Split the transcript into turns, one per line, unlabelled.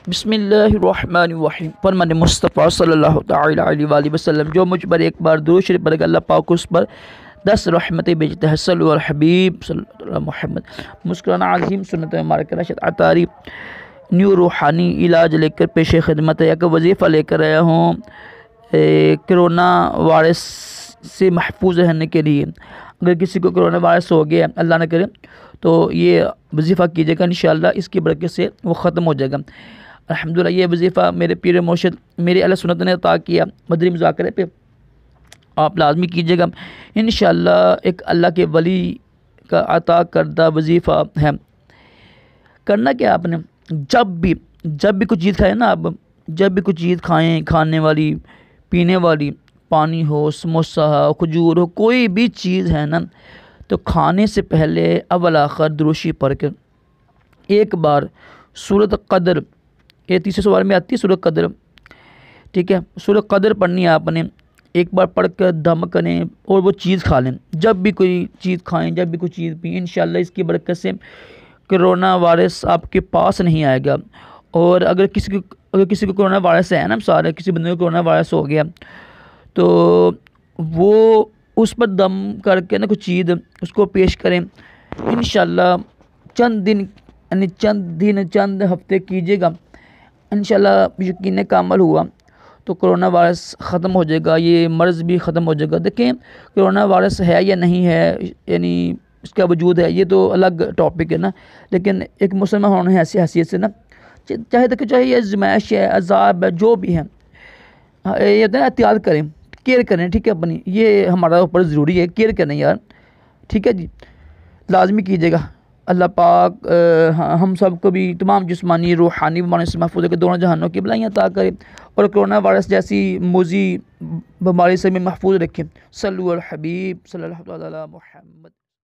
بسم اللہ الرحمن الرحیم فرمان مصطفیٰ صلی اللہ تعالی علیہ وآلہ وسلم، جو مجھ پر ایک بار درود شریف پڑھے گا اللہ پاک اس پر 10 رحمتیں بھیجتا ہے۔ صلو علی الحبیب صلی اللہ علیہ محمد۔ مسکرانا عظیم سنت مبارک راشد عطاری نیو روحانی علاج لے کر پیش خدمت ہے۔ ایک وظیفہ لے کر آیا ہوں کرونا وائرس سے محفوظ رہنے کے لیے۔ اگر کسی کو کرونا وائرس ہو گیا اللہ نہ کرے تو یہ وظیفہ کیجیے گا، انشاءاللہ اس کی برکت سے وہ ختم ہو جائے گا۔ الحمدللہ یہ وظیفہ میرے پیر مرشد میرے اہل سنت نے عطا کیا مدنی مذاکرے پہ، آپ لازمی کیجیے گا انشاءاللہ۔ ایک اللہ کے ولی کا عطا کردہ وظیفہ ہے۔ کرنا کیا آپ نے، جب بھی کچھ چیز کھائیں نا، آپ جب بھی کچھ چیز کھائیں، کھانے والی پینے والی، پانی ہو، سموسہ ہو، کھجور ہو، کوئی بھی چیز ہے نا، تو کھانے سے پہلے اول آخر دروشی پڑھ کر ایک بار سورۃ قدر، یہ تیسرے سوال میں آتی ہے سورۃ قدر، ٹھیک ہے، سورۃ قدر پڑھنی ہے آپ نے، ایک بار پڑھ کر دم کریں اور وہ چیز کھا لیں۔ جب بھی کوئی چیز کھائیں، جب بھی کوئی چیز پئیں، انشاءاللہ اس کی برکت سے کرونا وائرس آپ کے پاس نہیں آئے گا۔ اور اگر کسی کو کرونا وائرس ہے نا، سارے کسی بندے کو کرونا وائرس ہو گیا تو وہ اس پر دم کر کے نا کچھ چیز اس کو پیش کریں انشاءاللہ۔ چند ہفتے کیجیے گا انشاءاللہ، یقین کامل ہوا تو کرونا وائرس ختم ہو جائے گا، یہ مرض بھی ختم ہو جائے گا۔ دیکھیں کرونا وائرس ہے یا نہیں ہے، یعنی اس کا وجود ہے، یہ تو الگ ٹاپک ہے نا، لیکن ایک مسلمان ہونے ایسی حیثیت سے نا، چاہے یہ ازمائش ہے، عذاب ہے، جو بھی ہے، یہ ہوتا ہے احتیاط کریں، کیئر کریں، ٹھیک ہے اپنی، یہ ہمارا اوپر ضروری ہے، کیئر کریں یار، ٹھیک ہے جی، لازمی کیجیے گا۔ اللہ پاک ہم سب کو بھی تمام جسمانی روحانی بیماریوں سے محفوظ کے دونوں جہانوں کی بلائیاں عطا کرے، اور کرونا وائرس جیسی موذی بیماری سے بھی محفوظ رکھے۔ صلو علی الحبیب صلی اللہ علیہ محمد۔